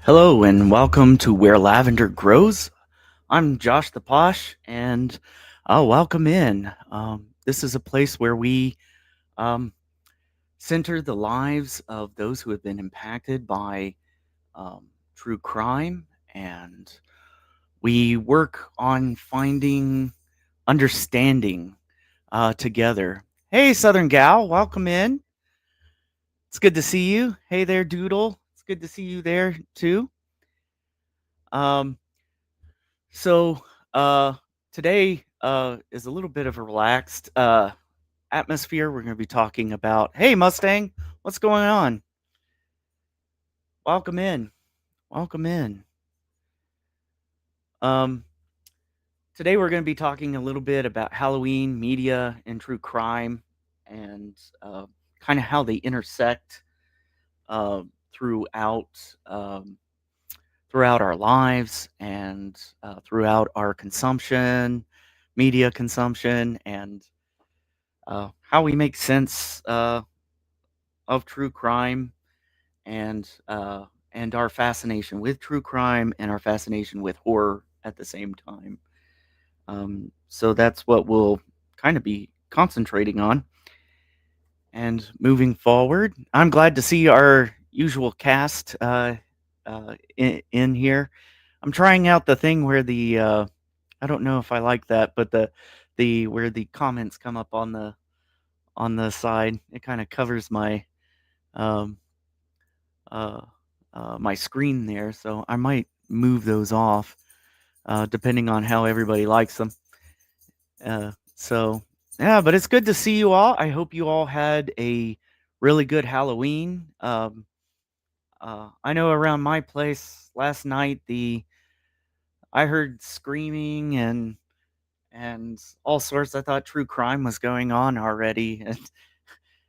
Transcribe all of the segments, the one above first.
Hello and welcome to Where Lavender Grows. I'm Josh the Posh, and welcome in. This is a place where we um, center the lives of those who have been impacted by true crime, and we work on finding understanding together. Hey, Southern Gal, welcome in. It's good to see you. Hey there, Doodle. It's good to see you there too. Um, So, uh, today is a little bit of a relaxed atmosphere. We're going to be talking about, hey, Mustang, what's going on? Welcome in. Welcome in. Um, Today we're going to be talking a little bit about Halloween, media, and true crime, and kind of how they intersect uh, throughout um, throughout our lives and throughout our consumption, media consumption, and how we make sense of true crime and our fascination with true crime and our fascination with horror at the same time. So that's what we'll kind of be concentrating on. And moving forward, I'm glad to see our usual cast in here. I'm trying out the thing where I don't know if I like that, but the where the comments come up on the side. It kind of covers um, uh, my screen there, so I might move those off depending on how everybody likes them. So yeah, but it's good to see you all. I hope you all had a really good Halloween. I know around my place last night, the I heard screaming and all sorts. I thought true crime was going on already,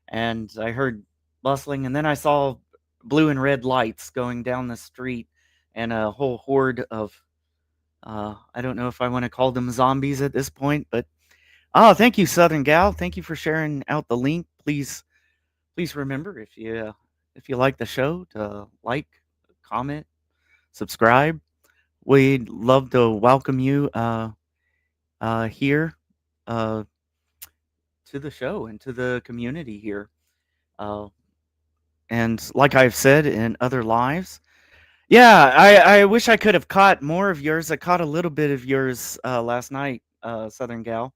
and I heard bustling, and then I saw blue and red lights going down the street, and a whole horde of I don't know if I want to call them zombies at this point, but thank you, Southern Gal. Thank you for sharing out the link. Please remember if you like the show to like, comment, subscribe. We'd love to welcome you here uh, to the show and to the community here. Uh, and like I've said in other lives, yeah, I wish I could have caught more of yours. I caught a little bit of yours last night, Southern Gal,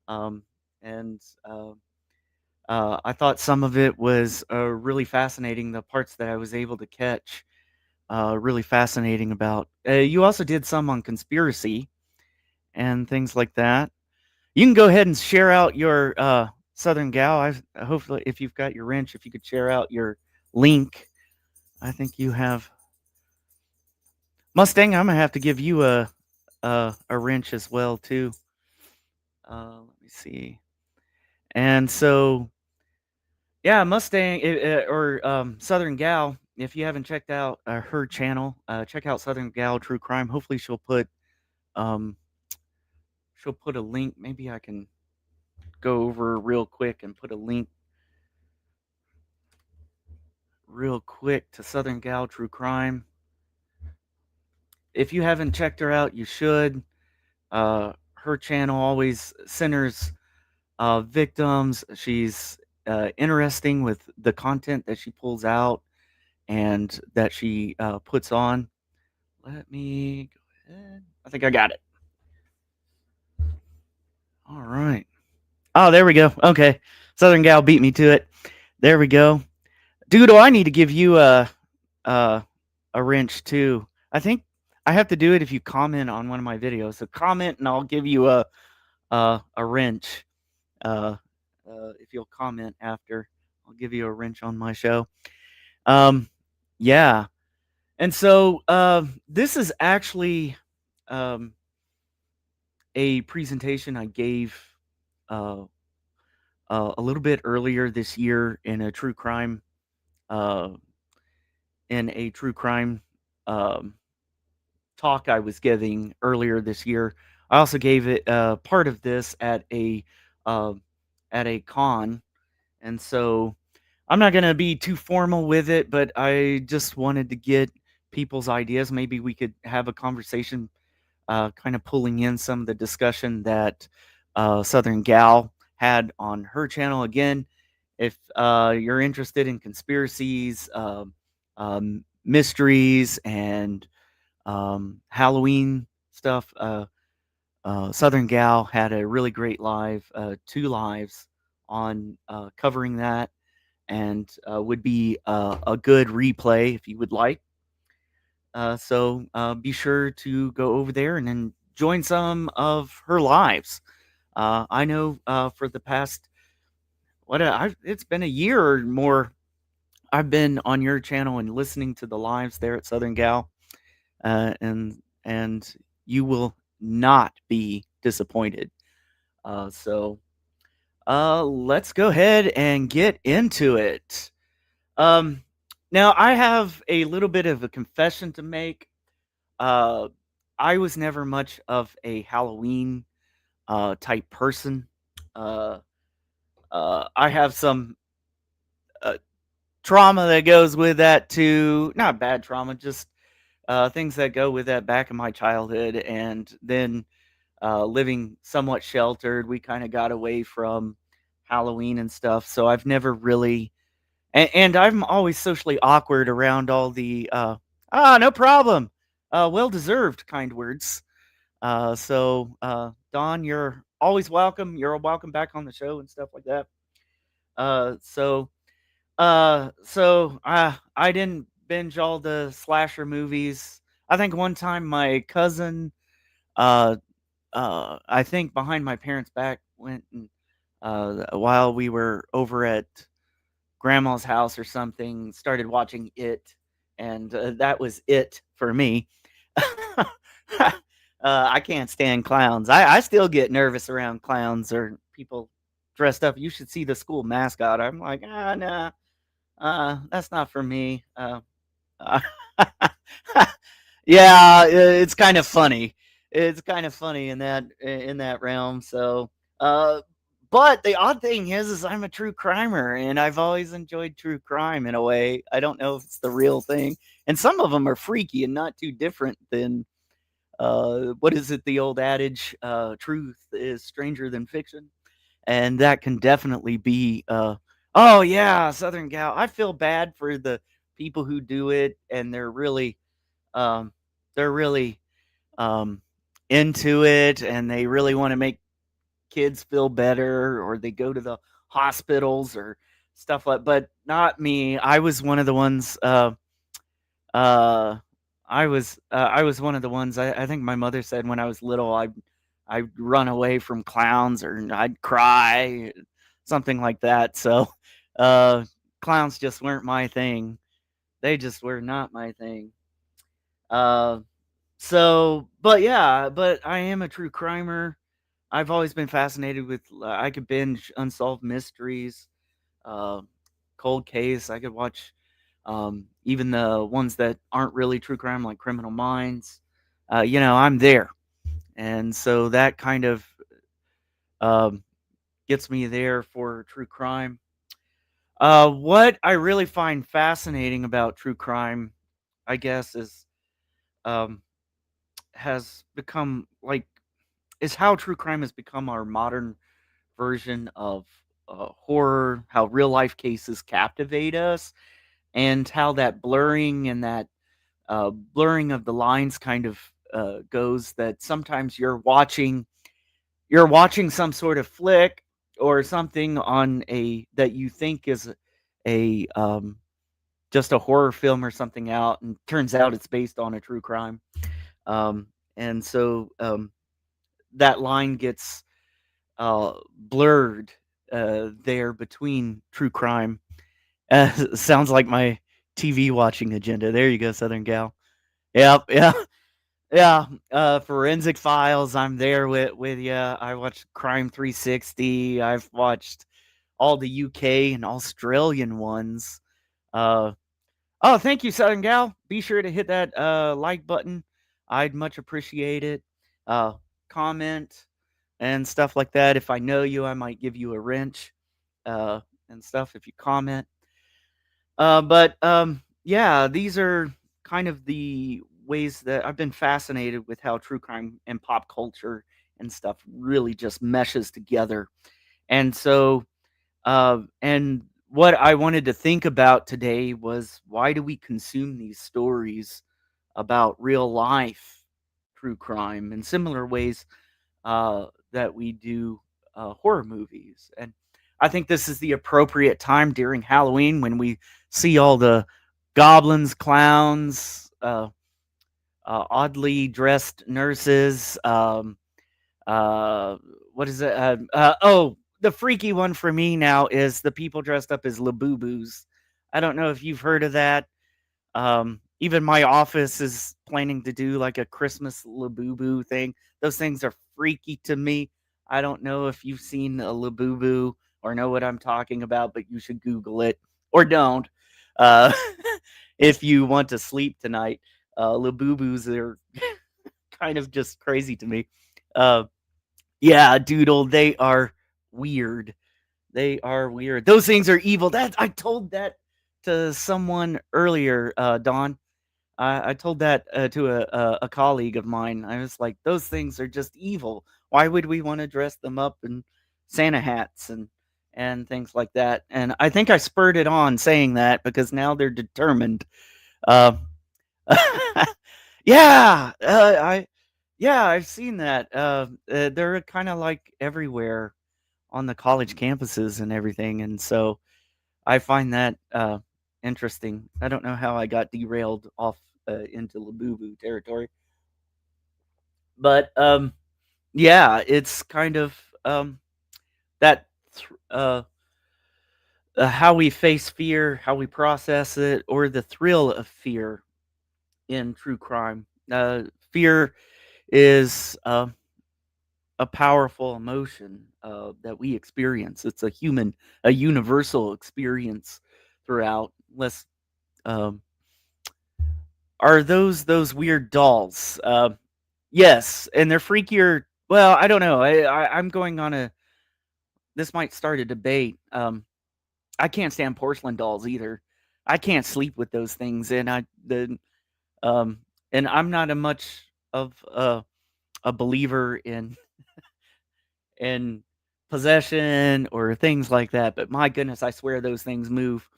um, and I thought some of it was really fascinating. The parts that I was able to catch, really fascinating about. You also did some on conspiracy and things like that. You can go ahead and share out your Southern Gal. Hopefully, if you've got your wrench, if you could share out your link. I think you have Mustang. I'm gonna have to give you a wrench as well too. Let me see. And so, yeah, Mustang or Southern Gal. If you haven't checked out her channel, check out Southern Gal True Crime. Hopefully, um, she'll put a link. Maybe I can go over real quick and put a link real quick to Southern Gal True Crime. If you haven't checked her out, you should. Her channel always centers victims. She's interesting with the content that she pulls out and that she puts on. Let me go ahead. I think I got it. All right. Oh, there we go. Okay. Southern Gal beat me to it. There we go. Doodle, I need to give you a, a wrench too. I think I have to do it if you comment on one of my videos. So comment and I'll give you a wrench. Uh, if you'll comment after, I'll give you a wrench on my show. Um, yeah. And so this is actually um, a presentation I gave uh, a little bit earlier this year uh, in a true crime um, talk I was giving earlier this year. I also gave it part of this uh, at a con, and so I'm not gonna be too formal with it, but I just wanted to get people's ideas. Maybe we could have a conversation, kind of pulling in some of the discussion that Southern Gal had on her channel. Again, if you're interested in conspiracies, mysteries, and Halloween stuff, Southern Gal had a really great live, two lives on covering that, and would be a good replay if you would like. So be sure to go over there and then join some of her lives. I know for the past it's been a year or more. I've been on your channel and listening to the lives there at Southern Gal, and you will not be disappointed. So let's go ahead and get into it. Um, Now I have a little bit of a confession to make. Uh, I was never much of a Halloween type person. Uh, I have some uh, trauma that goes with that too. Not bad trauma, just things that go with that back in my childhood, and then living somewhat sheltered, we kind of got away from Halloween and stuff. So I've never really, and I'm always socially awkward around all the no problem, well deserved kind words. Don, you're always welcome. You're welcome back on the show and stuff like that. Uh, so, I didn't binge all the slasher movies. I think one time my cousin, uh, I think behind my parents' back went and, while we were over at grandma's house or something, started watching it, and that was it for me. I can't stand clowns. I still get nervous around clowns or people dressed up. You should see the school mascot. I'm like, nah, that's not for me. Uh, yeah, it's kind of funny. It's kind of funny in that realm. Uh, but the odd thing is I'm a true crimer, and I've always enjoyed true crime in a way. I don't know if it's the real thing, and some of them are freaky and not too different than what is it? The old adage, "Truth is stranger than fiction," and that can definitely be. Oh yeah, Southern Gal. I feel bad for the people who do it, and um, they're really um, into it, and they really want to make kids feel better, or they go to the hospitals or stuff like. But not me. I was one of the ones. Uh, I was one of the ones. I think my mother said when I was little, I'd run away from clowns or I'd cry, something like that. So, uh, clowns just weren't my thing. They just were not my thing. Uh, but yeah, but I am a true crimer. I've always been fascinated with. I could binge unsolved mysteries, uh, cold case. I could watch even the ones that aren't really true crime, like Criminal Minds. I'm there, and so that kind of um, gets me there for true crime. What I really find fascinating about true crime, I guess, is um, has become like is how true crime has become our modern version of horror. How real life cases captivate us, and how that blurring of the lines kind of goes. That sometimes you're watching some sort of flick or something on a that you think is a just a horror film or something out, and turns out it's based on a true crime. And so that line gets blurred there between true crime. Sounds like my TV watching agenda. There you go, Southern Gal. Yep, yeah, yeah. Forensic Files. I'm there with you. I watched Crime 360. I've watched all the UK and Australian ones. Uh, oh, thank you, Southern Gal. Be sure to hit that like button. I'd much appreciate it. Uh, Comment and stuff like that. If I know you, I might give you a wrench uh, and stuff if you comment. Yeah, these are kind of the ways that I've been fascinated with how true crime and pop culture and stuff really just meshes together. And so, and what I wanted to think about today was, why do we consume these stories about real life true crime in similar ways that we do horror movies? And I think this is the appropriate time during Halloween when we see all the goblins, clowns, oddly dressed nurses. Uh, what is it? Oh, the freaky one for me now is the people dressed up as Labubus. I don't know if you've heard of that. Even my office is planning to do like a Christmas Labubu thing. Those things are freaky to me. I don't know if you've seen a Labubu or know what I'm talking about, but you should Google it or don't. Uh, if you want to sleep tonight, Labubus are kind of just crazy to me. Uh, yeah, Doodle, they are weird. They are weird. Those things are evil. That I told that to someone earlier, Don. I told that to a colleague of mine. I was like, those things are just evil. Why would we want to dress them up in Santa hats and things like that? And I think I spurred it on saying that because now they're determined. Uh, yeah, I've seen that. They're kind of like everywhere on the college campuses and everything, and so I find that interesting. I don't know how I got derailed off into Labubu territory, but yeah, it's kind of that uh, how we face fear, how we process it, or the thrill of fear in true crime. Fear is a powerful emotion that we experience. It's a universal experience throughout. Let's um, Are those weird dolls? Yes, and they're freakier. Well, I don't know. I'm going on a. This might start a debate. I can't stand porcelain dolls either. I can't sleep with those things, um, and I'm not a much of a believer in possession or things like that. But my goodness, I swear those things move.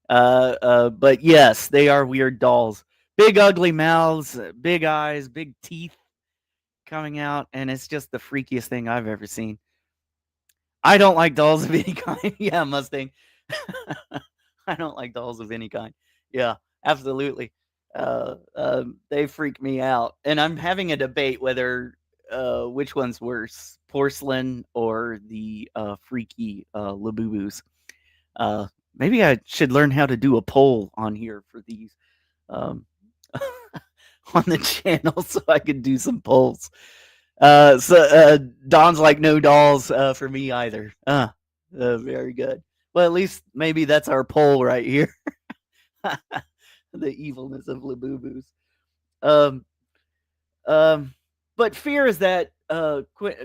But yes, they are weird dolls. Big ugly mouths, big eyes, big teeth coming out, and it's just the freakiest thing I've ever seen. I don't like dolls of any kind. Yeah, Mustang. I don't like dolls of any kind. Yeah, absolutely. They freak me out, and I'm having a debate whether which one's worse, porcelain or the freaky Labubus. Uh, Maybe I should learn how to do a poll on here for these um, on the channel so I could do some polls. Don's like no dolls for me either. Very good. Well, at least maybe that's our poll right here. The evilness of Labubus. Um, um, but fear is that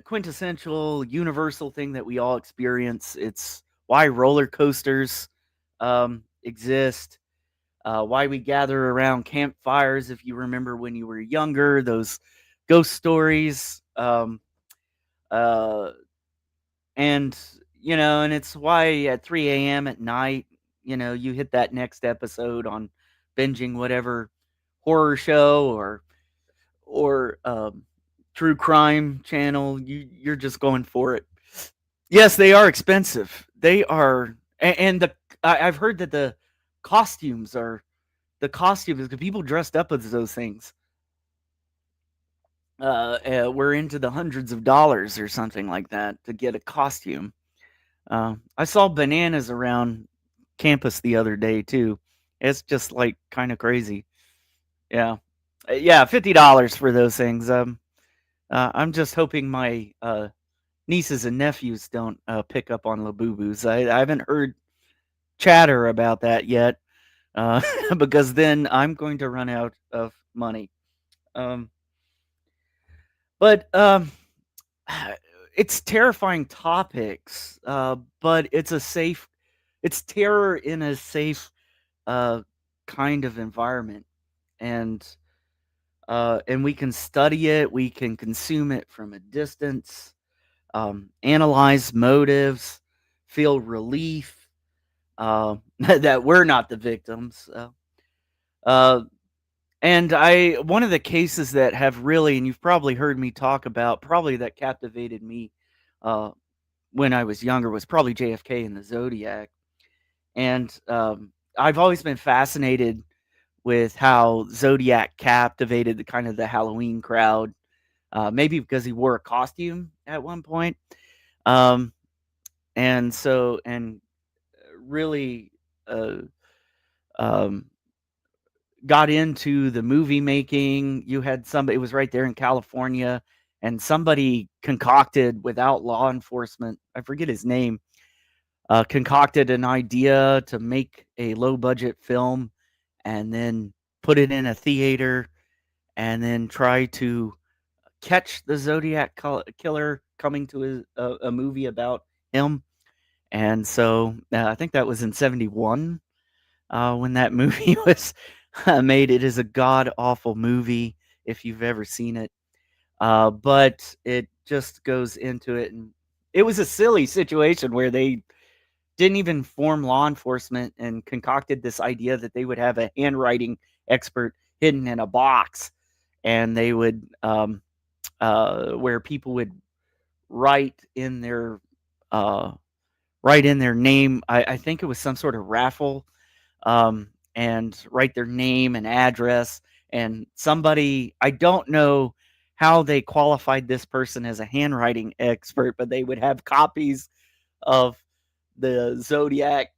quintessential, universal thing that we all experience. It's why roller coasters exist. Why we gather around campfires. If you remember when you were younger, those ghost stories. Uh, and and it's why at 3 a.m. at night, you hit that next episode on binging whatever horror show or true crime channel. You're just going for it. Yes, they are expensive. They are, and I've heard that the costumes, the people dressed up as those things, were into the hundreds of dollars or something like that to get a costume. I saw bananas around campus the other day too. It's just like kind of crazy. Yeah, yeah, $50 for those things. I'm just hoping my nieces and nephews don't pick up on Labubus. I haven't heard chatter about that yet, uh, because then I'm going to run out of money. Um, but it's terrifying topics, but it's terror in a safe uh, kind of environment. and and we can study it, we can consume it from a distance, analyze motives, feel relief that we're not the victims. Uh, and one of the cases that have really, and you've probably heard me talk about, probably that captivated me uh, when I was younger was probably JFK and the Zodiac. And I've always been fascinated with how Zodiac captivated the kind of the Halloween crowd. Maybe because he wore a costume at one point, um, and really uh, um, got into the movie making. You had somebody, it was right there in California, and somebody concocted without law enforcement. I forget his name. Concocted an idea to make a low budget film and then put it in a theater and then try to catch the Zodiac killer coming to a movie about him. And so I think that was in 71 when that movie was made. It is a god awful movie if you've ever seen it. But it just goes into it. And it was a silly situation where they didn't even form law enforcement and concocted this idea that they would have a handwriting expert hidden in a box, and they would where people would write in their uh, write in their name. I think it was some sort of raffle, and write their name and address. And somebody, I don't know how they qualified this person as a handwriting expert, but they would have copies of the Zodiac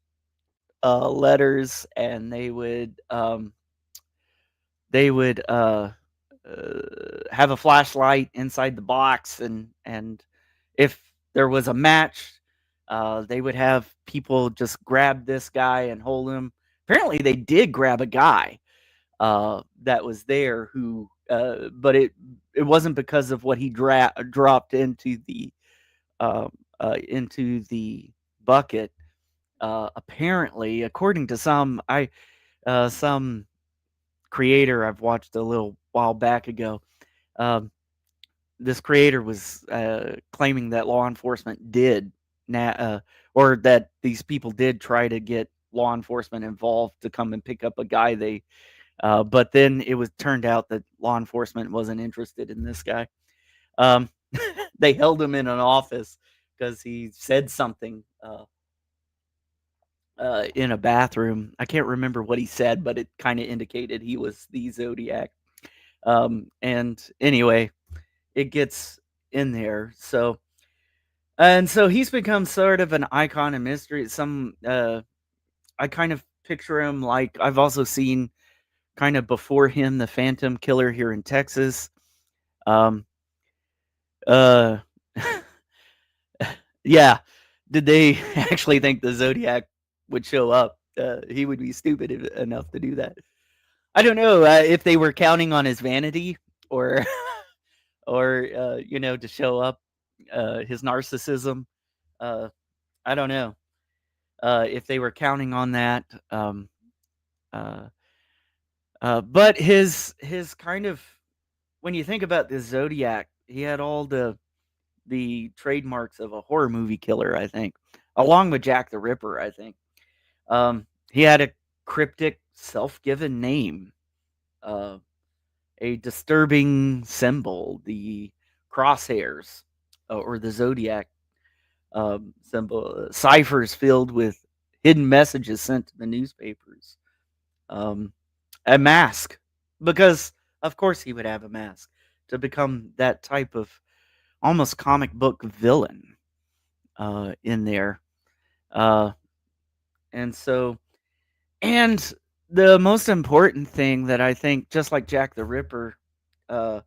letters, and they would have a flashlight inside the box, and if there was a match, they would have people just grab this guy and hold him. Apparently, they did grab a guy that was there who, but it wasn't because of what he dropped into the bucket. Apparently, according to some creator I've watched a little while back ago, um, this creator was claiming that law enforcement did or that these people did try to get law enforcement involved to come and pick up a guy but then it was turned out that law enforcement wasn't interested in this guy. Um, they held him in an office because he said something in a bathroom. I can't remember what he said, but it kind of indicated he was the Zodiac. And anyway, it gets in there. So he's become sort of an icon of mystery. I kind of picture him like I've also seen kind of before him the Phantom Killer here in Texas. Um, uh, yeah, did they actually think the Zodiac would show up? He would be stupid enough to do that. I don't know if they were counting on his vanity or or to show up, his narcissism. Uh, I don't know if they were counting on that. Uh, but his kind of, when you think about the Zodiac, he had all the trademarks of a horror movie killer. I think, along with Jack the Ripper. I think he had a cryptic, self-given name. Uh, a disturbing symbol, the crosshairs, or the zodiac symbol, ciphers filled with hidden messages sent to the newspapers, um, a mask, because of course he would have a mask to become that type of almost comic book villain in there. Uh, and so, and the most important thing that I think, just like Jack the Ripper, uh,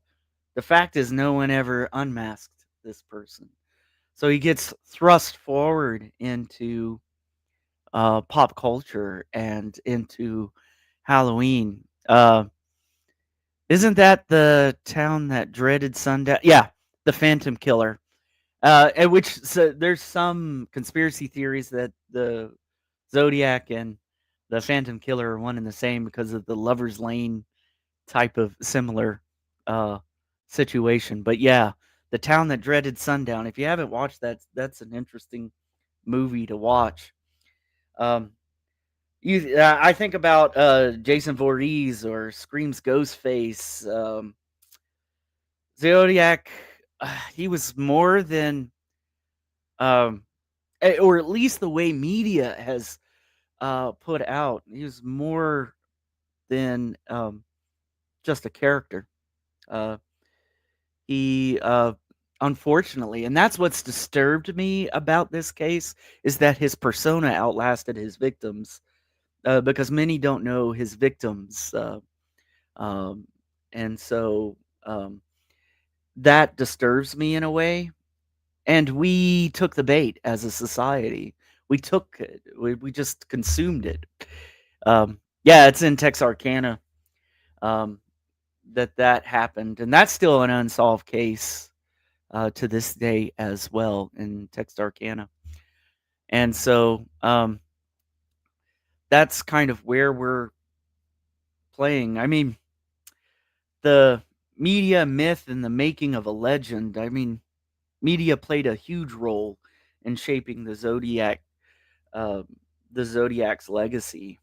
the fact is no one ever unmasked this person. So he gets thrust forward into pop culture and into Halloween. Isn't that the town that dreaded sundown? Yeah, the Phantom Killer. And which, so there's some conspiracy theories that the Zodiac and the Phantom Killer are one and the same because of the Lover's Lane type of similar uh, situation. But yeah, the town that dreaded sundown. If you haven't watched that, that's an interesting movie to watch. Um, I think about Jason Voorhees or Scream's Ghostface, Zodiac. He was more than, um, or at least the way media has put out. He was more than just a character. Uh, he unfortunately, and that's what's disturbed me about this case is that his persona outlasted his victims, because many don't know his victims, um, and so um, that disturbs me in a way. And we took the bait as a society. We took it. We just consumed it. Yeah, it's in Texarkana. Um, that happened, and that's still an unsolved case to this day as well in Texarkana. And so that's kind of where we're playing. I mean, the media myth and the making of a legend. I mean, media played a huge role in shaping uh, the Zodiac's legacy,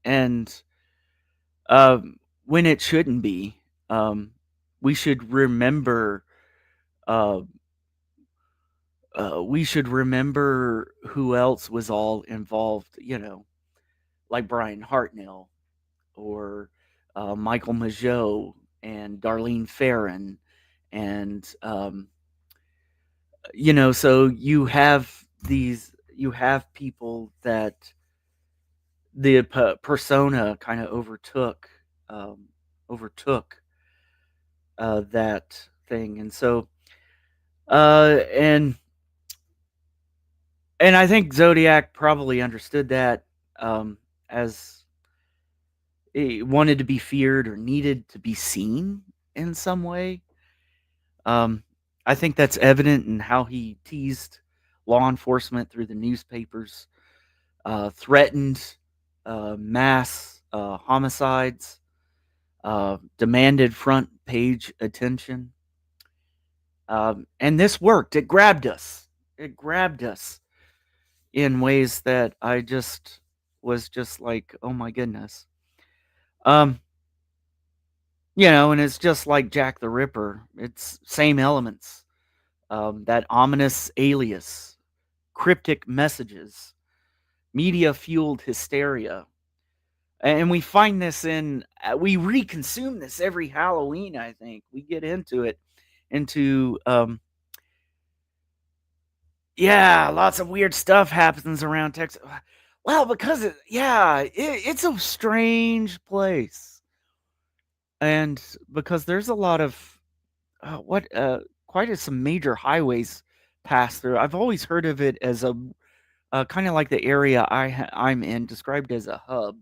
and when it shouldn't be. Um, we should remember. Uh, we should remember who else was all involved. Like Brian Hartnell or Michael Mageau and Darlene Ferrin, and so you have people that the persona kind of um, overtook that thing, and so and I think Zodiac probably understood that, as he wanted to be feared or needed to be seen in some way. Um, I think that's evident in how he teased law enforcement through the newspapers, threatened mass homicides, demanded front page attention. And this worked. It grabbed us. It grabbed us in ways that I just was just like, oh my goodness. Um, and it's just like Jack the Ripper. It's same elements. That ominous alias, cryptic messages, media fueled hysteria. And we find this we reconsume this every Halloween, I think. We get into, yeah, lots of weird stuff happens around Texas. Well, because, it's a strange place. And because there's a lot of, quite some major highways pass through. I've always heard of it as a kind of like the area I'm in, described as a hub.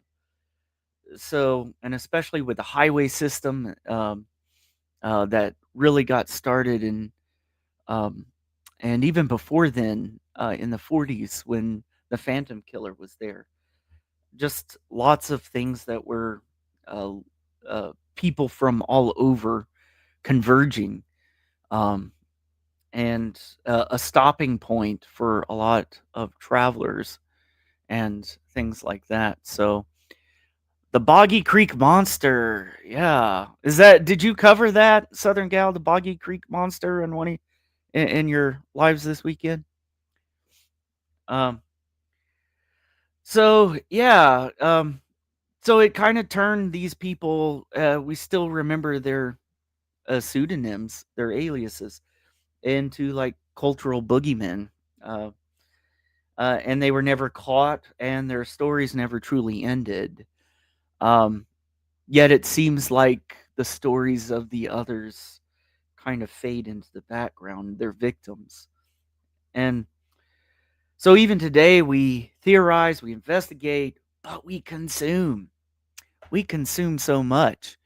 So, and especially with the highway system that really got started um, and even before then, in the 40s when the Phantom Killer was there. Just lots of things that were uh, people from all over converging, um, and a stopping point for a lot of travelers and things like that. So the Boggy Creek Monster, yeah, did you cover that, Southern Gal, the Boggy Creek Monster, in your lives this weekend? Um, so yeah, so it kind of turned these people. We still remember their pseudonyms, their aliases, into like cultural boogeymen. Uh, and they were never caught, and their stories never truly ended. Um, Yet it seems like the stories of the others kind of fade into the background, their victims. And so even today, we theorize, we investigate, but we consume. We consume so much.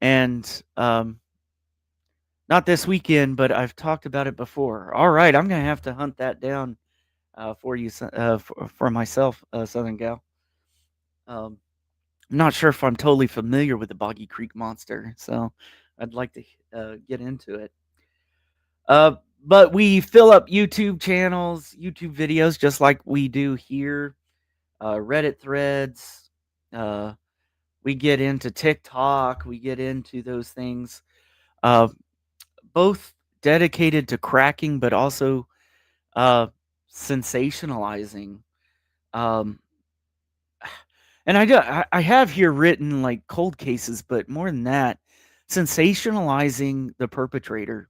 And not this weekend, but I've talked about it before. All right, I'm going to have to hunt that down for you, for myself, Southern Gal. Um, I'm not sure if I'm totally familiar with the Boggy Creek Monster, so I'd like to get into it. Uh, but we fill up YouTube channels, YouTube videos, just like we do here. Reddit threads. Uh, we get into TikTok. We get into those things. Uh, both dedicated to cracking, but also uh, sensationalizing. Um, and I have here written like cold cases, but more than that, sensationalizing the perpetrator,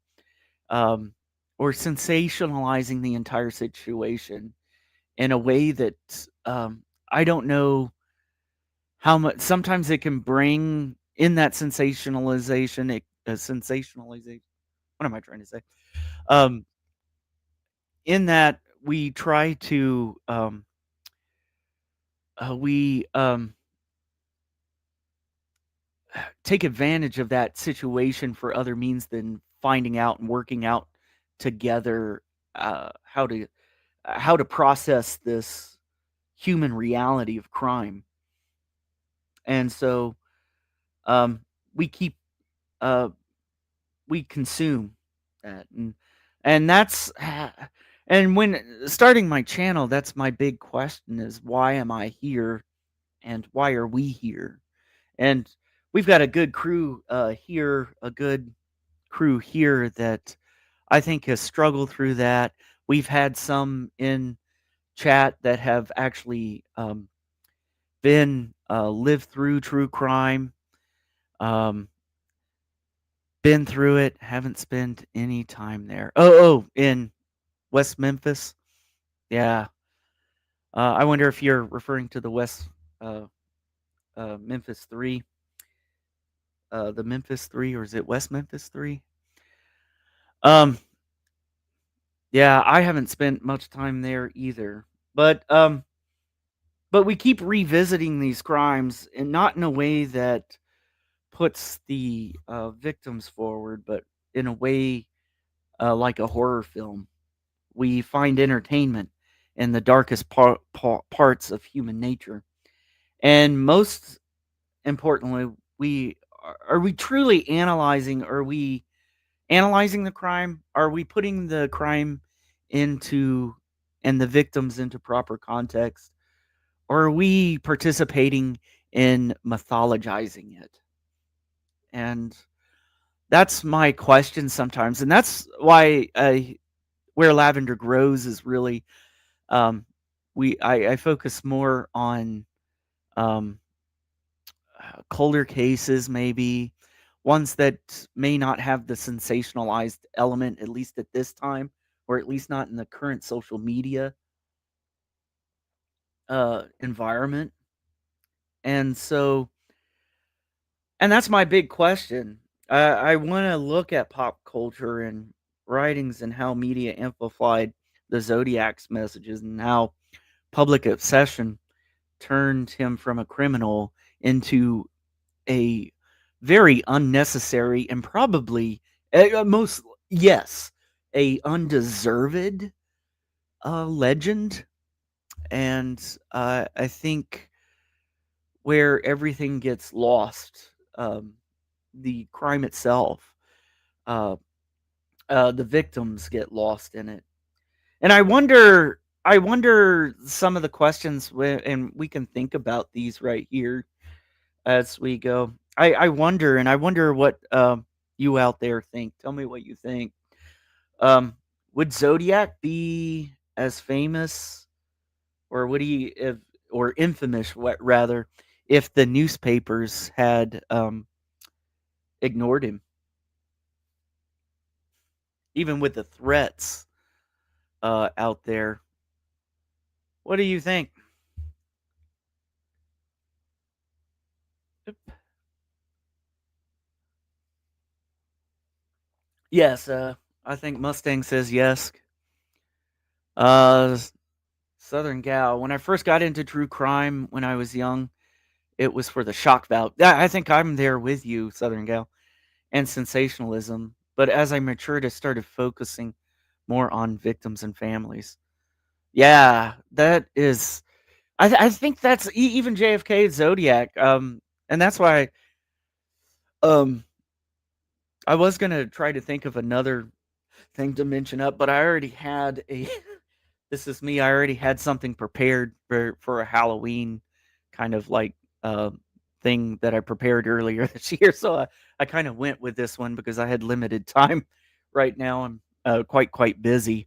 um, or sensationalizing the entire situation in a way that I don't know how much. Sometimes it can bring in that sensationalization. Sensationalization. What am I trying to say? Um, in that we try to we take advantage of that situation for other means than finding out and working out together how to process this human reality of crime. And so um, we keep uh, we consume that, and that's and when starting my channel, that's my big question: is why am I here, and why are we here? And we've got a good crew here, a good crew here that I think has struggled through that. We've had some in chat that have actually been lived through true crime, um, been through it, haven't spent any time there. In West Memphis. Yeah. I wonder if you're referring to the West uh, Memphis 3, the Memphis 3, or is it West Memphis 3? Um, yeah, I haven't spent much time there either. But we keep revisiting these crimes, and not in a way that puts the victims forward, but in a way like a horror film. We find entertainment in the darkest parts of human nature. And most importantly, are we truly analyzing? Are we analyzing the crime? Are we putting the crime into and the victims into proper context? Or are we participating in mythologizing it? And that's my question sometimes. And that's why Where Lavender Grows is really um, I focus more on um, colder cases, maybe ones that may not have the sensationalized element, at least at this time, or at least not in the current social media environment. And so, and that's my big question. I want to look at pop culture and writings and how media amplified the Zodiac's messages, and how public obsession turned him from a criminal into a very unnecessary and probably most yes, a undeserved legend. And I think where everything gets lost, the crime itself, uh, the victims get lost in it. And I wonder some of the questions, and we can think about these right here as we go. I wonder what you out there think. Tell me what you think. Um, would Zodiac be as famous, or would he, if, or infamous, rather, if the newspapers had ignored him, even with the threats out there? What do you think? Yes, I think Mustang says yes. Uh, Southern Gal. When I first got into true crime when I was young, it was for the shock value. Yeah, I think I'm there with you, Southern Gal, and sensationalism. But as I matured, I started focusing more on victims and families. Yeah, that is. I think that's even JFK Zodiac. And that's why um I was gonna try to think of another thing to mention up, but I already had a this is me. I already had something prepared for a Halloween kind of like uh, thing that I prepared earlier this year. So I kind of went with this one because I had limited time. Right now, I'm quite busy,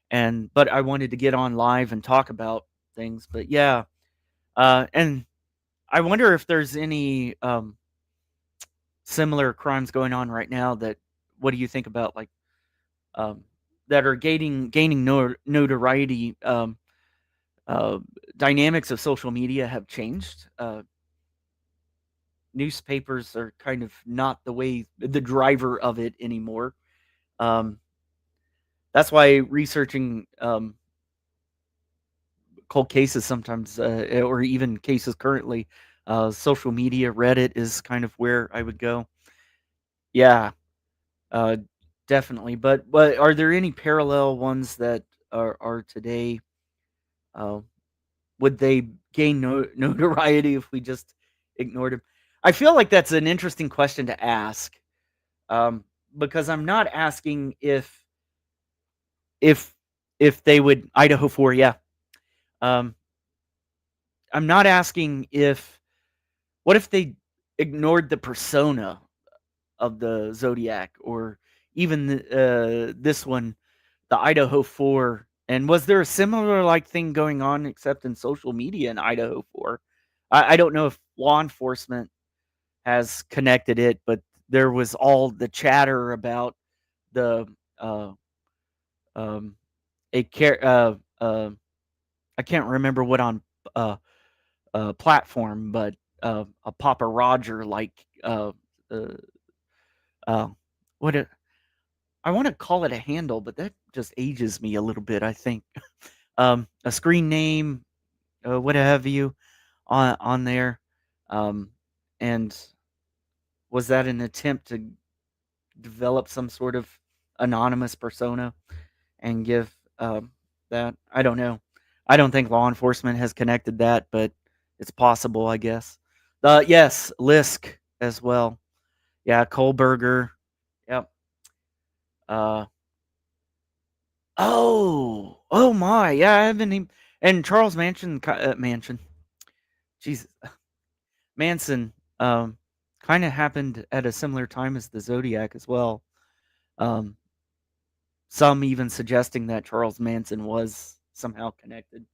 and but I wanted to get on live and talk about things. But yeah, and I wonder if there's any similar crimes going on right now. That what do you think about like um, that are gaining notoriety? Uh, Dynamics of social media have changed. Newspapers are kind of not the driver of it anymore. Um, that's why researching cold cases sometimes, or even cases currently, social media, Reddit is kind of where I would go. Yeah, uh, definitely. But are there any parallel ones that are today? Uh, would they gain notoriety if we just ignored him? I feel like that's an interesting question to ask, um, because I'm not asking if if they would Idaho 4, yeah. Um, I'm not asking if what if they ignored the persona of the Zodiac or even this one, the Idaho 4. And was there a similar like thing going on except in social media in Idaho 4? I don't know if law enforcement has connected it, but there was all the chatter about the uh, um, a care. I can't remember what on uh, platform, but a Papa Roger like uh, uh, what it, I want to call it a handle, but that just ages me a little bit. I think a screen name, what have you, on there, um, and was that an attempt to develop some sort of anonymous persona and give that? I don't know. I don't think law enforcement has connected that, but it's possible, I guess. Yes, Lisk as well. Yeah, Kohlberger. Yep. Uh, oh my. Yeah, I haven't even. And Charles Manson. Jesus, Manson. Kind of happened at a similar time as the Zodiac as well. Um, some even suggesting that Charles Manson was somehow connected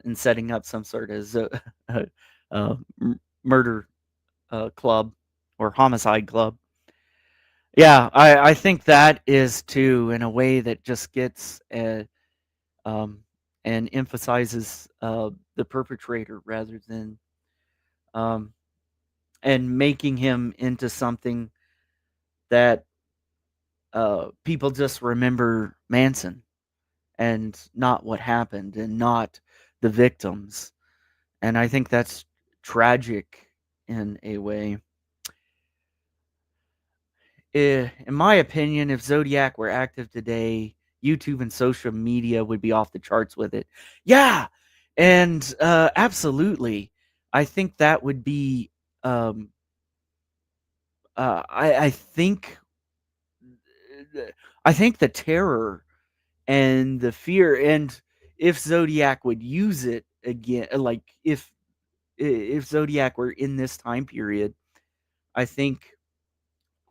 in setting up some sort of murder club or homicide club. Yeah, I think that is too, in a way that just gets um, and emphasizes the perpetrator rather than um, and making him into something that people just remember Manson and not what happened and not the victims. And I think that's tragic in a way. In my opinion, if Zodiac were active today, YouTube and social media would be off the charts with it. Yeah, and absolutely, I think that would be. Um, I think, I think the terror and the fear, and if Zodiac would use it again, like if Zodiac were in this time period, I think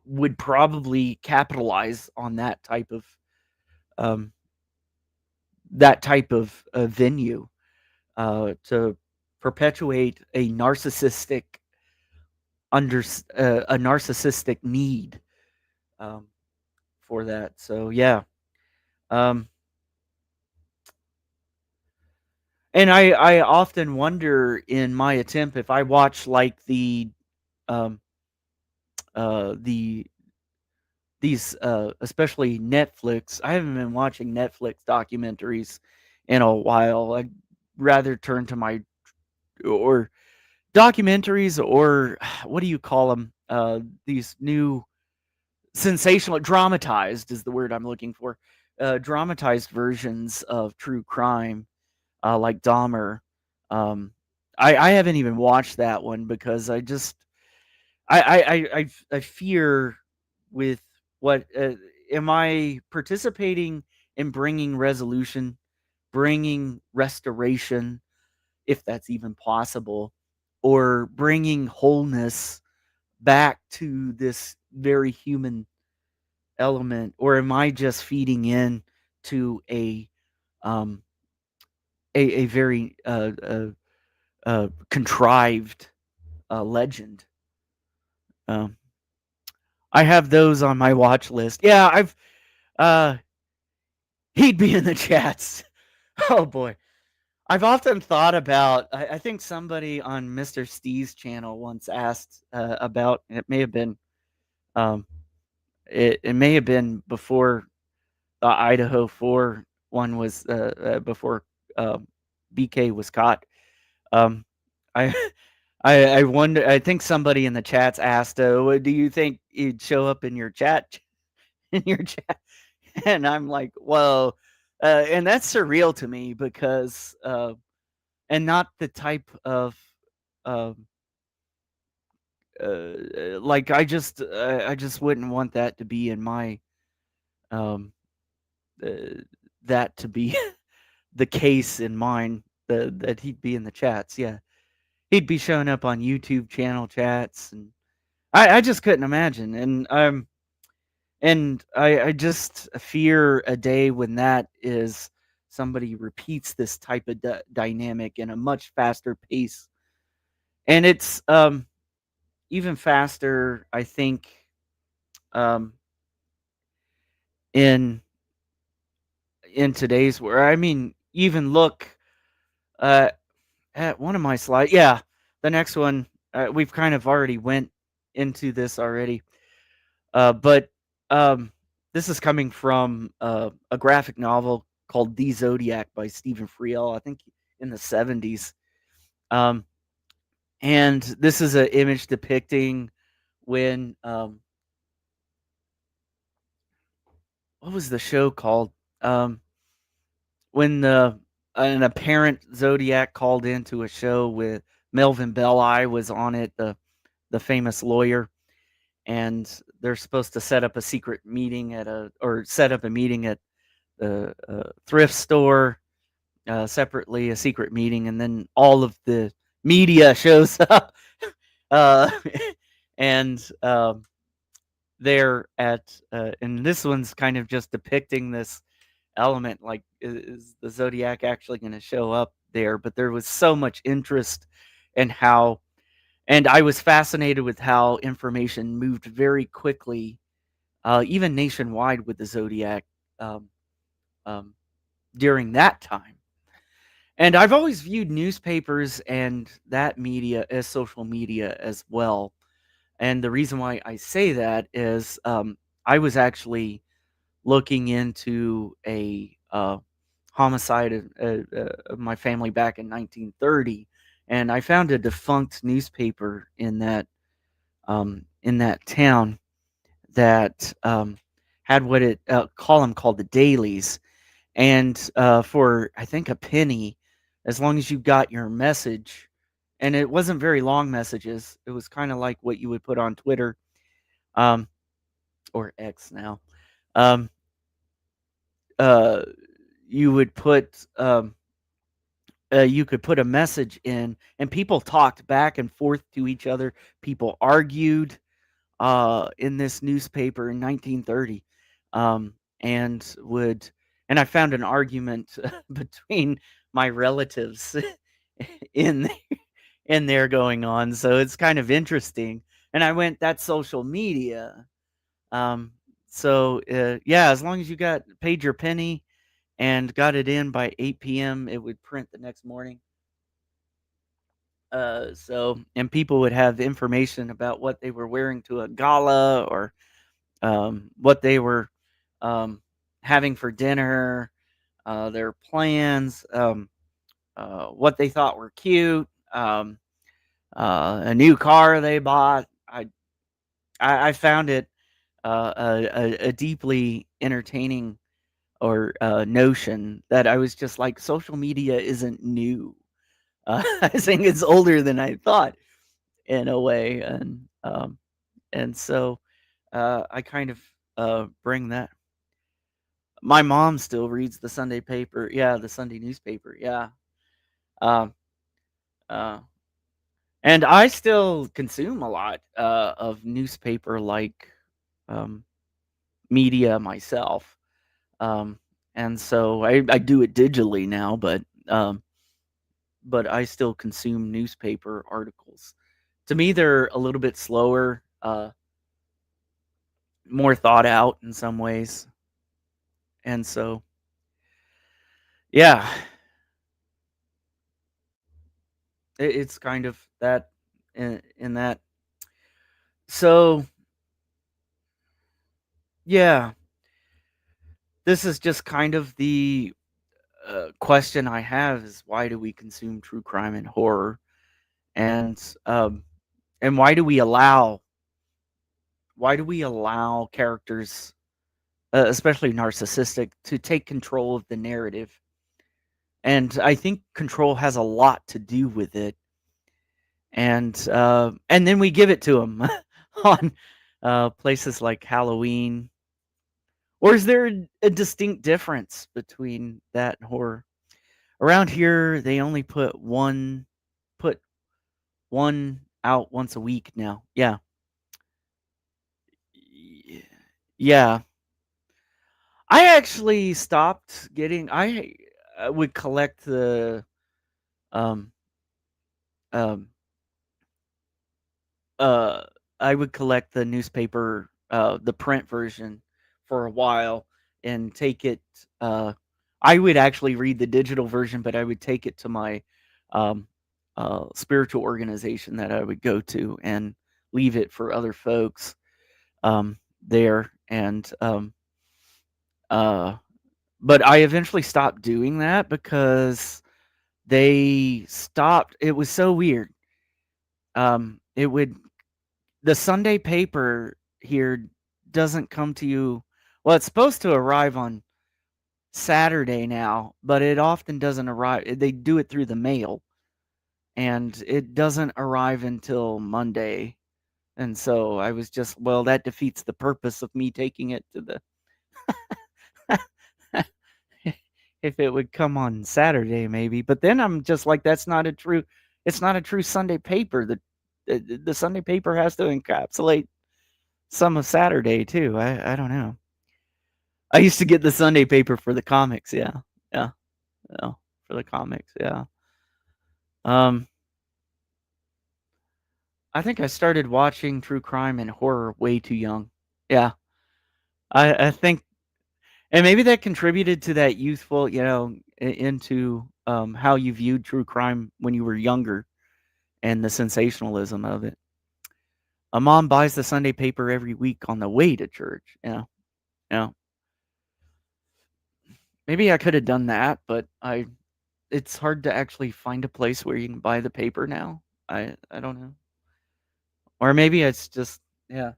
would probably capitalize on um, that type of venue to perpetuate under a narcissistic need um, for that. So yeah, um, and I often wonder in my attempt if I watch like um, the these especially Netflix. I haven't been watching Netflix documentaries in a while. I'd rather turn to my or documentaries or what do you call them? These new sensational dramatized is the word I'm looking for. Dramatized versions of true crime, like Dahmer. Um, I haven't even watched that one because I fear with what am I participating in bringing resolution, bringing restoration, if that's even possible, or bringing wholeness back to this very human element, or am I just feeding in to um a very contrived legend? Um, I have those on my watch list. Yeah, uh he'd be in the chats. Oh boy. I've often thought about I think somebody on Mr. Steve's channel once asked about it may have been um it may have been before the Idaho 4 one was before um BK was caught. Um I I wonder I think somebody in the chats asked, do you think he'd show up in your chat in your chat? And I'm like, "Whoa." And that's surreal to me because and not the type of um like I just wouldn't want that to be in my um uh, that to be the case in mine, that he'd be in the chats. Yeah. He'd be showing up on YouTube channel chats, and I just couldn't imagine. And I just fear a day when that is somebody repeats this type of dynamic in a much faster pace. And it's even faster, I think, um, in today's where I mean, even look uh, at one of my slides. Yeah, the next one we've kind of already went into this already, but um, this is coming from a graphic novel called The Zodiac by Stephen Friel, I think in the 70s. Um, and this is an image depicting when what was the show called? Um, when the an apparent Zodiac called into a show with Melvin Belli was on it, the famous lawyer, and they're supposed to set up a secret meeting at a or set up a meeting at the thrift store, separately a secret meeting, and then all of the media shows up, uh, and they're at and this one's kind of just depicting this element like is the Zodiac actually going to show up there, but there was so much interest in how and I was fascinated with how information moved very quickly, even nationwide with the Zodiac, um, um, during that time. And I've always viewed newspapers and that media as social media as well. And the reason why I say that is I was actually looking into a homicide of my family back in 1930, and I found a defunct newspaper in that town that had what it column called the dailies, and for I think a penny, as long as you got your message, and it wasn't very long messages. It was kind of like what you would put on Twitter, um, or X now. Um, uh, you would put you could put a message in, and people talked back and forth to each other. People argued in this newspaper in 1930, and would and I found an argument between my relatives in in there going on. So it's kind of interesting. And I went, that's social media. Um, so yeah, as long as you got paid your penny and got it in by 8 p.m., it would print the next morning. So and people would have information about what they were wearing to a gala, or what they were um, having for dinner, their plans, what they thought were cute, a new car they bought. I found it a deeply entertaining or notion that I was just like, social media isn't new. I think it's older than I thought in a way, and so I kind of bring that. My mom still reads the Sunday paper. Yeah, the Sunday newspaper. Yeah. Um, uh, and I still consume a lot of newspaper like um, media myself. Um, and so I do it digitally now, but I still consume newspaper articles. To me, they're a little bit slower, more thought out in some ways, and so yeah, it's kind of that in that. So yeah, this is just kind of the question I have is why do we consume true crime and horror, and um, and why do we allow characters, especially narcissistic, to take control of the narrative? And I think control has a lot to do with it, and then we give it to them on places like Halloween. Or is there a distinct difference between that and horror? Around here, they only put one out once a week now. Yeah. Y- Yeah. I actually stopped getting I would collect the um um uh I would collect the newspaper, the print version for a while and take it I would actually read the digital version, but I would take it to my um spiritual organization that I would go to and leave it for other folks there uh but I eventually stopped doing that because they stopped. It was so weird. It would the Sunday paper here doesn't come to you. Well, it's supposed to arrive on Saturday now, but it often doesn't arrive. They do it through the mail, and it doesn't arrive until Monday. And so I was just, well, that defeats the purpose of me taking it to the if it would come on Saturday maybe. But then I'm just like that's not a true it's not a true Sunday paper. The Sunday paper has to encapsulate some of Saturday too. I don't know. I used to get the Sunday paper for the comics, yeah. Yeah, yeah, for the comics, yeah. Um, I think I started watching true crime and horror way too young. Yeah. I think and maybe that contributed to that youthful, into, how you viewed true crime when you were younger and the sensationalism of it. A mom buys the Sunday paper every week on the way to church. Yeah, yeah. Maybe I could have done that, but it's hard to actually find a place where you can buy the paper now. I don't know. Or maybe it's just yeah.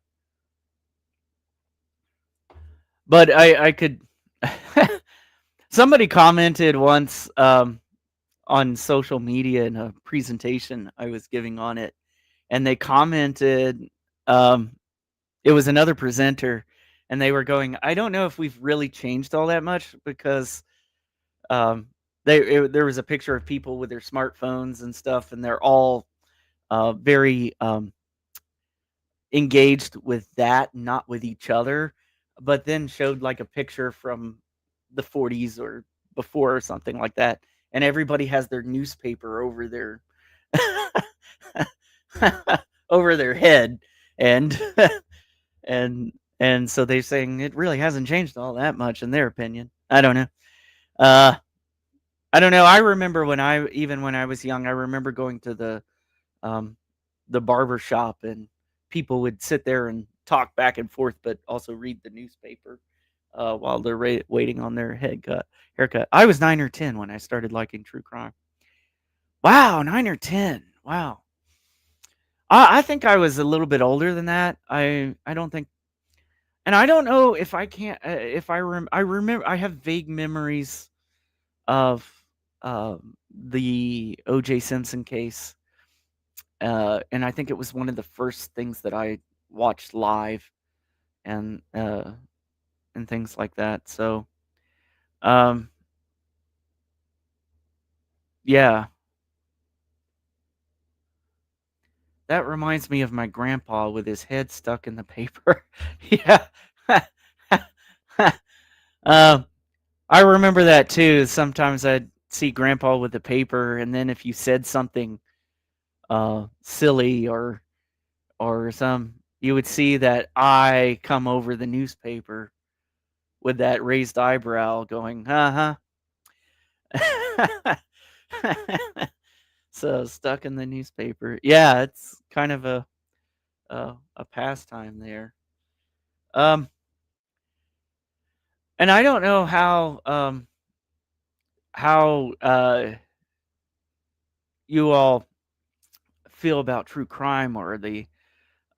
But I could somebody commented once on social media in a presentation I was giving on it, and they commented um it was another presenter, and they were going, I don't know if we've really changed all that much because um there was a picture of people with their smartphones and stuff, and they're all very engaged with that, not with each other, but then showed like a picture from the 40s or before or something like that, and everybody has their newspaper over their over their head, and and so they're saying it really hasn't changed all that much in their opinion. I don't know. Uh, I don't know. I remember when I was young, I remember going to um, the barber shop, and people would sit there and talk back and forth, but also read the newspaper while they're waiting on their haircut. I was 9 or 10 when I started liking true crime. Wow, 9 or 10. Wow. I think I was a little bit older than that. I don't think, and I don't know if I can't if I remember I have vague memories of. the O.J. Simpson case, and I think it was one of the first things that I watched live, and and things like that. So, um, yeah, that reminds me of my grandpa with his head stuck in the paper. Yeah. um, I remember that too. Sometimes I'd see grandpa with the paper, and then if you said something silly or some, you would see that eye come over the newspaper with that raised eyebrow going, uh-huh. So stuck in the newspaper. Yeah, it's kind of a pastime there. Um, and I don't know how you all feel about true crime,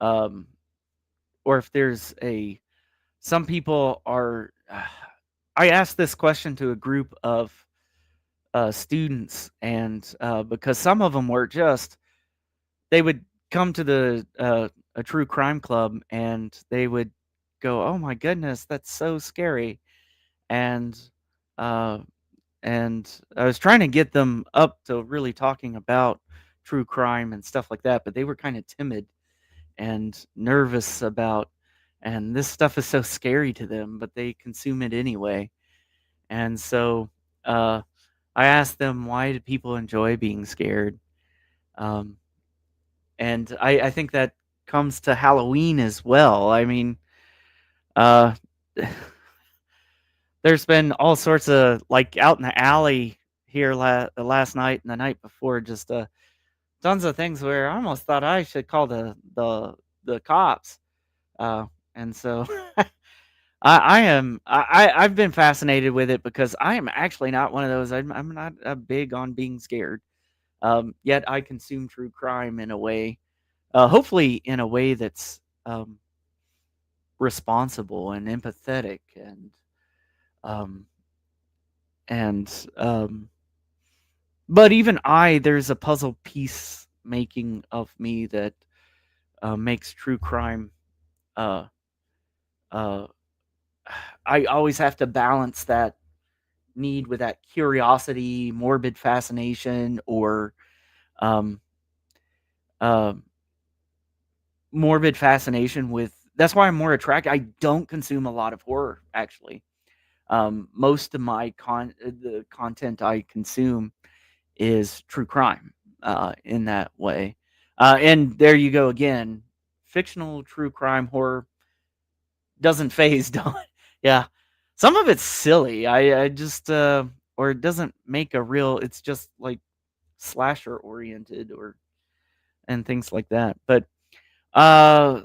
um or if there's a some people are. I asked this question to a group of students, and because some of them were just they would come to a true crime club, and they would go, "Oh my goodness, that's so scary," and uh, and I was trying to get them up to really talking about true crime and stuff like that, but they were kind of timid and nervous about, and this stuff is so scary to them, but they consume it anyway. And so uh, I asked them, why do people enjoy being scared? Um, and I think that comes to Halloween as well. I mean, uh, there's been all sorts of, like, out in the alley here last night and the night before, just tons of things where I almost thought I should call the cops. And so I've been fascinated with it because I am actually not one of those. I'm not big on being scared. Yet I consume true crime in a way, hopefully in a way that's responsible and empathetic, um, and but even there's a puzzle piece making of me that makes true crime. Uh, uh, I always have to balance that need with that curiosity, morbid fascination, or um, uh, morbid fascination with. That's why I'm more attracted. I don't consume a lot of horror, actually. Most of my the content I consume is true crime, in that way. And there you go again. Fictional true crime horror doesn't phase, don't. Yeah. Some of it's silly. I just or it doesn't make a real. It's just like slasher oriented or and things like that. But uh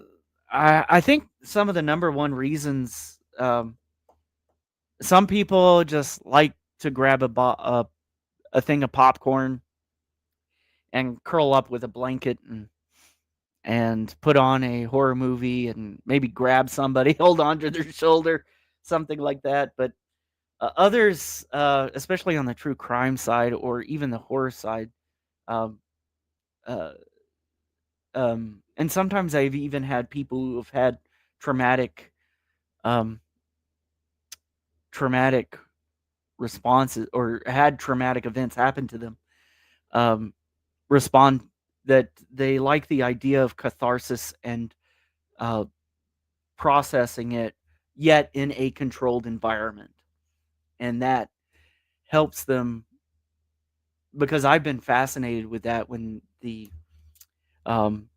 I think some of the number one reasons, some people just like to grab a thing of popcorn and curl up with a blanket and put on a horror movie and maybe grab somebody, hold on to their shoulder, something like that. But others, especially on the true crime side or even the horror side, um, uh, and sometimes I've even had people who have had traumatic, um, traumatic responses or had traumatic events happen to them, um, respond that they like the idea of catharsis and uh, processing it, yet in a controlled environment, and that helps them because I've been fascinated with that um,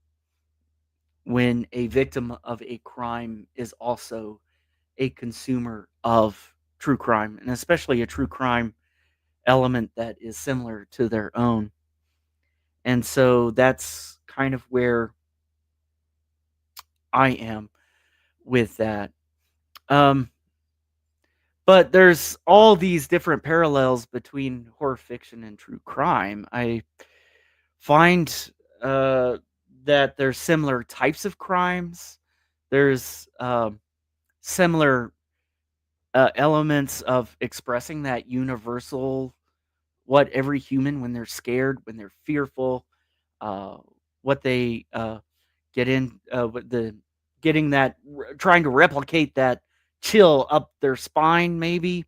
when a victim of a crime is also a consumer of true crime, and especially a true crime element that is similar to their own. And so that's kind of where I am with that. Um, but there's all these different parallels between horror fiction and true crime. I find uh, that there's similar types of crimes. There's similar elements of expressing that universal what every human, when they're scared, when they're fearful, uh, what they get in, with the getting that, trying to replicate that chill up their spine, maybe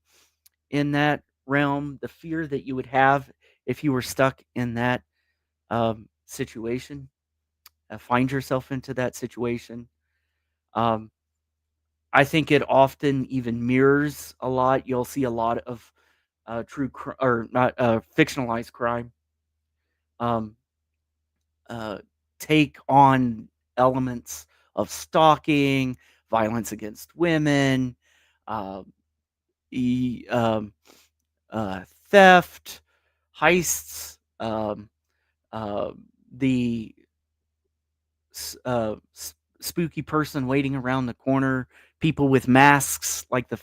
in that realm, the fear that you would have if you were stuck in that situation, find yourself into that situation. Um, I think it often even mirrors a lot. You'll see a lot of or not fictionalized crime um, uh, take on elements of stalking, violence against women, uh, e- um, theft, heists, uh, the spooky person waiting around the corner, people with masks like the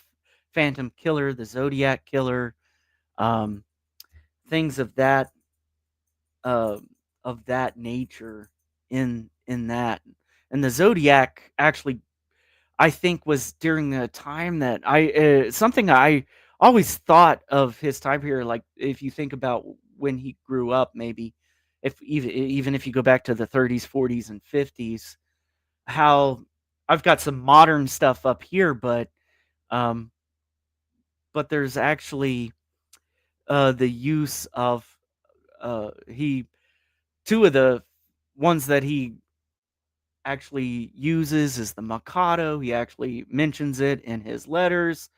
Phantom Killer, the Zodiac Killer, um, things uh, of that nature in that. And the Zodiac actually, I think, was during a time that something I always thought of his time here. Like if you think about when he grew up, maybe if even if you go back to the 30s, 40s, and 50s, how I've got some modern stuff up here, um, but there's actually the use of he two of the ones that he actually uses is the Mikado. He actually mentions it in his letters.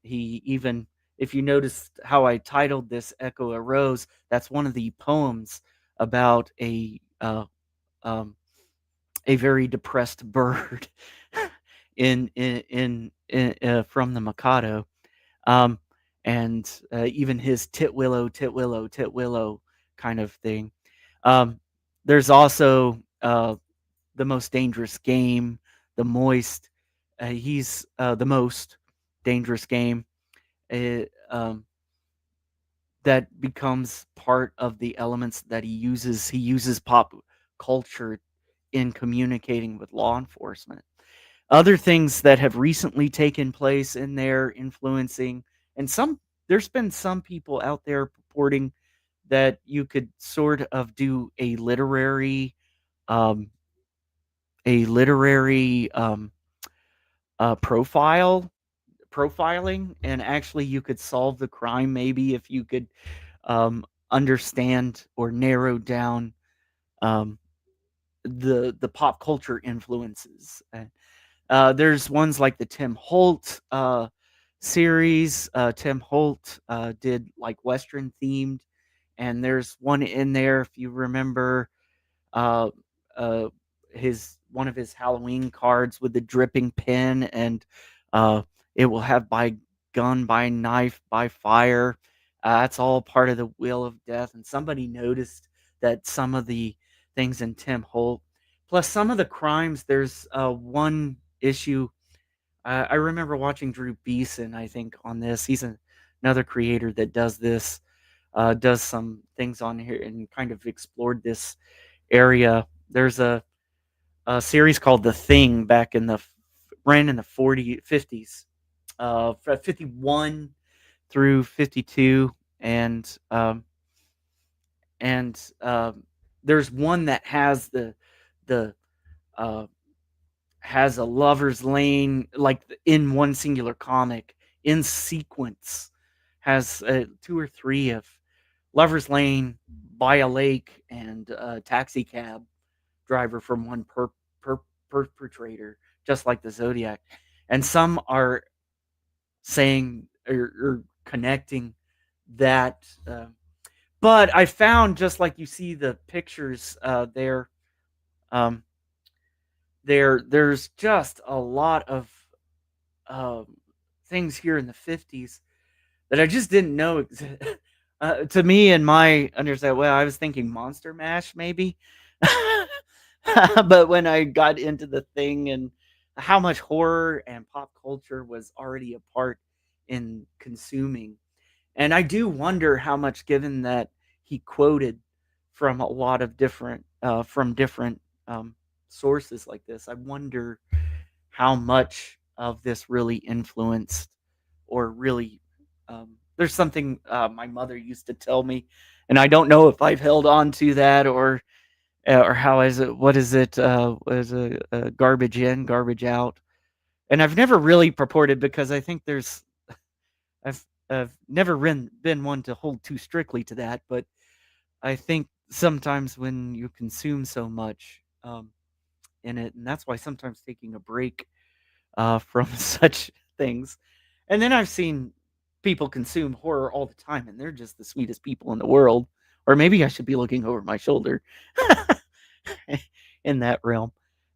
He even, if you noticed how I titled this Echo Arose, that's one of the poems about um, a very depressed bird from the Mikado. Um, and even his Titwillow, Titwillow, Titwillow kind of thing. Um, there's also the most dangerous game, the moist. He's the most dangerous game. uh, um, that becomes part of the elements that he uses. He uses pop culture in communicating with law enforcement. Other things that have recently taken place in there influencing, and there's been some people out there purporting that you could sort of do um, a literary profile profiling, and actually you could solve the crime maybe if you could understand or narrow down um, the pop culture influences. There's ones like the Tim Holt series. Tim Holt did like Western themed, and there's one in there if you remember uh, uh, his one of his Halloween cards with the dripping pen, and it will have by gun, by knife, by fire. That's all part of the Wheel of Death. And somebody noticed that some of the things in Tim Holt, plus some of the crimes, there's one issue. I remember watching Drew Beeson, I think, on this. He's another creator that does this, does some things on here and kind of explored this area. There's a series called The Thing back in the ran in the 50s, 51 through 52, and and there's one that has the uh, has a lover's lane like in one singular comic in sequence, has two or three of lover's lane by a lake and a taxi cab driver from one per- perpetrator, just like the Zodiac. And some are saying or connecting that. But I found, just like you see the pictures um, there's just a lot of um, things here in the 50s that I just didn't know. To me, and my understand, well, I was thinking Monster Mash, maybe. But when I got into the thing and how much horror and pop culture was already a part in consuming, and I do wonder how much, given that he quoted from a lot of different sources like this, I wonder how much of this really influenced or really there's something my mother used to tell me, and I don't know if I've held on to that or how is it? What is it? What is it? Garbage in, garbage out. And I've never really purported because I think I've never been one to hold too strictly to that, but I think sometimes when you consume so much in it, and that's why sometimes taking a break from such things. And then I've seen people consume horror all the time, and they're just the sweetest people in the world. Or maybe I should be looking over my shoulder in that realm.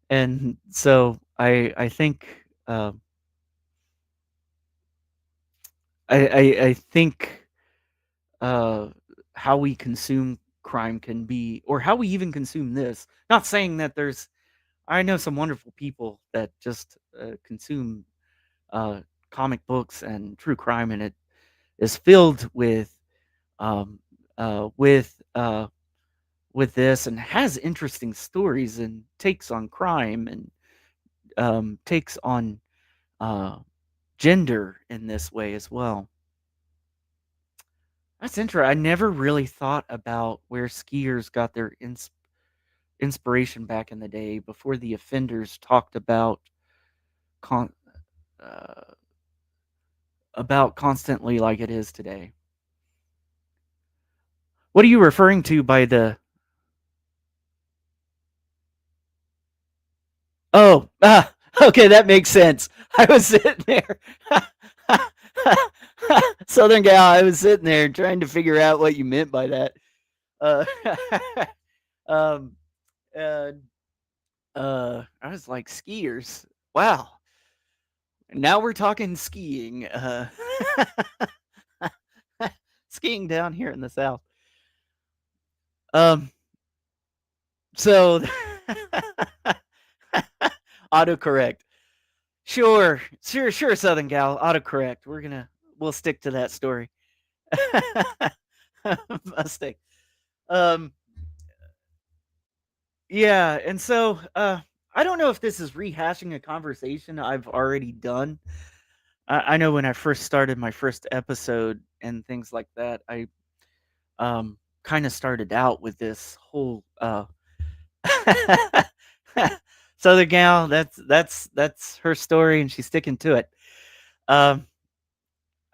And so I think I think uh, how we consume crime can be, or how we even consume this. Not saying that there's. I know some wonderful people that just consume uh, comic books and true crime, and it is filled um, uh, with uh, with this, and has interesting stories and takes on crime and takes on uh, gender in this way as well. That's interesting. I never really thought about where skiers got their inspiration back in the day before the offenders talked con- uh, about constantly like it is today. What are you referring to by the? Oh, okay, that makes sense. I was sitting there, Southern gal. I was sitting there trying to figure out what you meant by that. Uh, um, uh, I was like skiers. Wow. Now we're talking skiing. Skiing down here in the south. Um, so autocorrect. Sure, Southern gal. Autocorrect. We'll stick to that story. Mustang. Um, yeah, and so I don't know if this is rehashing a conversation I've already done. I know when I first started my first episode and things like that, I kind of started out with this whole Southern gal. That's her story, and she's sticking to it. Um,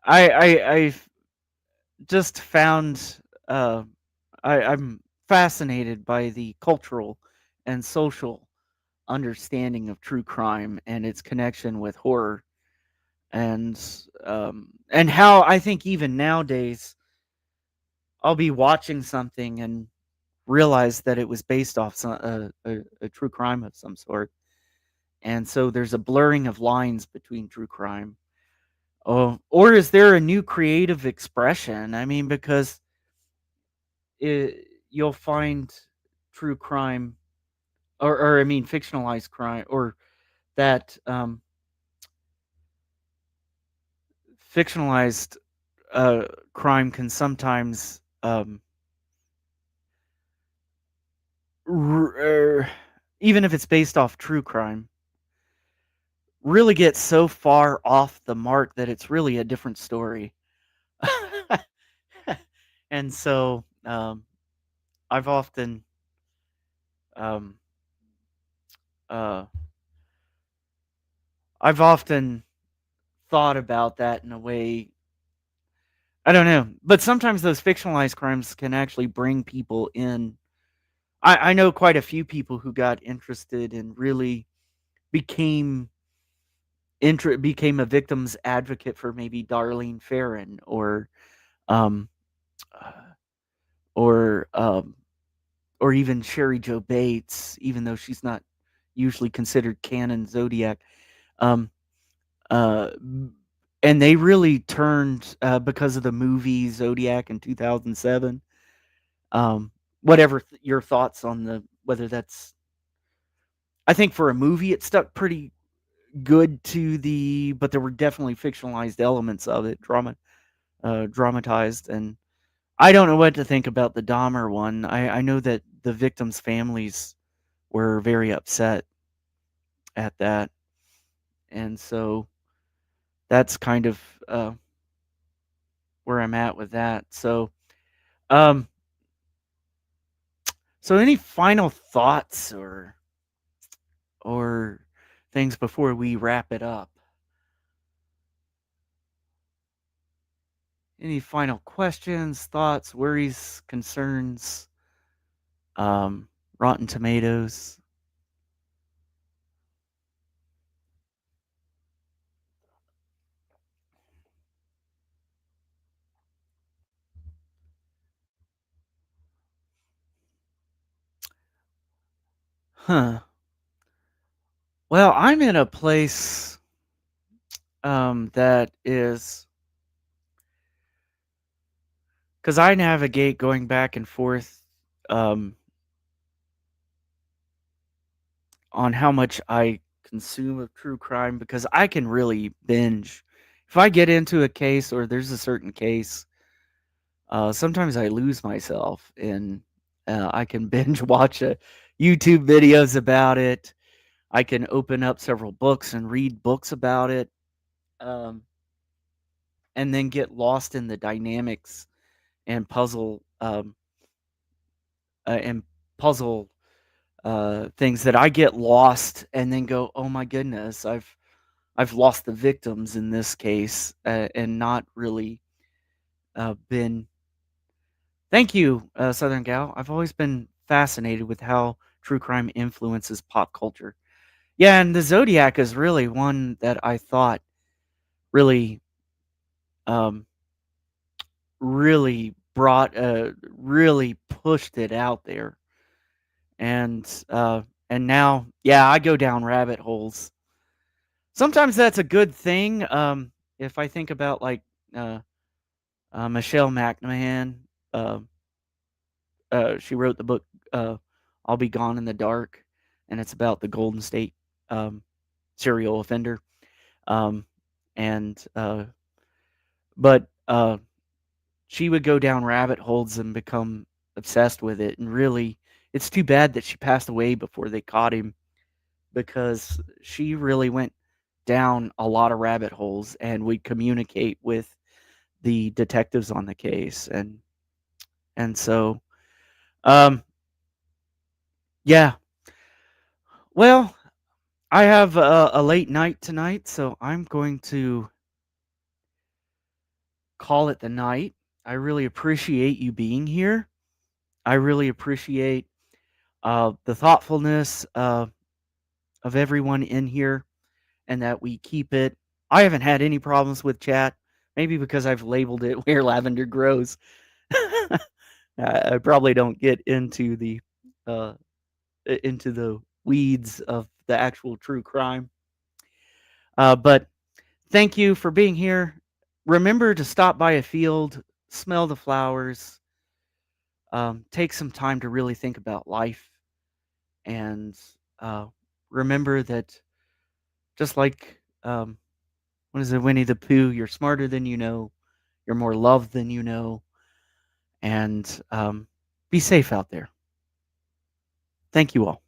I've just found uh, I'm fascinated by the cultural and social understanding of true crime and its connection with horror, and and how I think even nowadays I'll be watching something and realize that it was based off a true crime of some sort, and so there's a blurring of lines between true crime. Oh, or is there a new creative expression? I mean, because you'll find true crime, or I mean, fictionalized crime, or that fictionalized crime can sometimes even if it's based off true crime, really get so far off the mark that it's really a different story. And so I've often um, uh, I've often thought about that in a way. I don't know, but sometimes those fictionalized crimes can actually bring people in. I know quite a few people who got interested and really became became a victim's advocate for maybe Darlene Ferrin um uh, or um or even Sherry Joe Bates, even though she's not usually considered canon Zodiac. Um uh and they really turned because of the movie Zodiac in 2007. Um whatever your thoughts on the whether that's, I think for a movie it stuck pretty good to the, but there were definitely fictionalized elements of it, dramatized, and I don't know what to think about the Dahmer one. I know that the victims' families were very upset at that, and so that's kind of where I'm at with that. Um, so any final thoughts or things before we wrap it up? Any final questions, thoughts, worries, concerns? Um, Rotten Tomatoes. Huh. Well, I'm in a place that is because I navigate going back and forth um, on how much I consume of true crime because I can really binge. If I get into a case or there's a certain case, sometimes I lose myself and I can binge watch YouTube videos about it. I can open up several books and read books about it, um, and then get lost in the dynamics and and puzzle things that I get lost and then go, oh my goodness, I've lost the victims in this case and not really been. Thank you, Southern Gal. I've always been fascinated with how true crime influences pop culture. Yeah, and the Zodiac is really one that I thought really um, really pushed it out there. And now, yeah, I go down rabbit holes. Sometimes that's a good thing. If I think about like uh, Michelle McMahon, uh, she wrote the book "I'll Be Gone in the Dark," and it's about the Golden State um, serial offender. Um, and but she would go down rabbit holes and become obsessed with it. And really, it's too bad that she passed away before they caught him because she really went down a lot of rabbit holes and would communicate with the detectives on the case. And so um yeah, well, I have a late night tonight, so I'm going to call it the night. I really appreciate you being here. I really appreciate the thoughtfulness of everyone in here and that we keep it. I haven't had any problems with chat, maybe because I've labeled it Where Lavender Grows. I probably don't get uh, into the weeds of the actual true crime. But thank you for being here. Remember to stop by a field, smell the flowers, take some time to really think about life, and uh, remember that just like what is it, Winnie the Pooh? You're smarter than you know. You're more loved than you know. And be safe out there. Thank you all.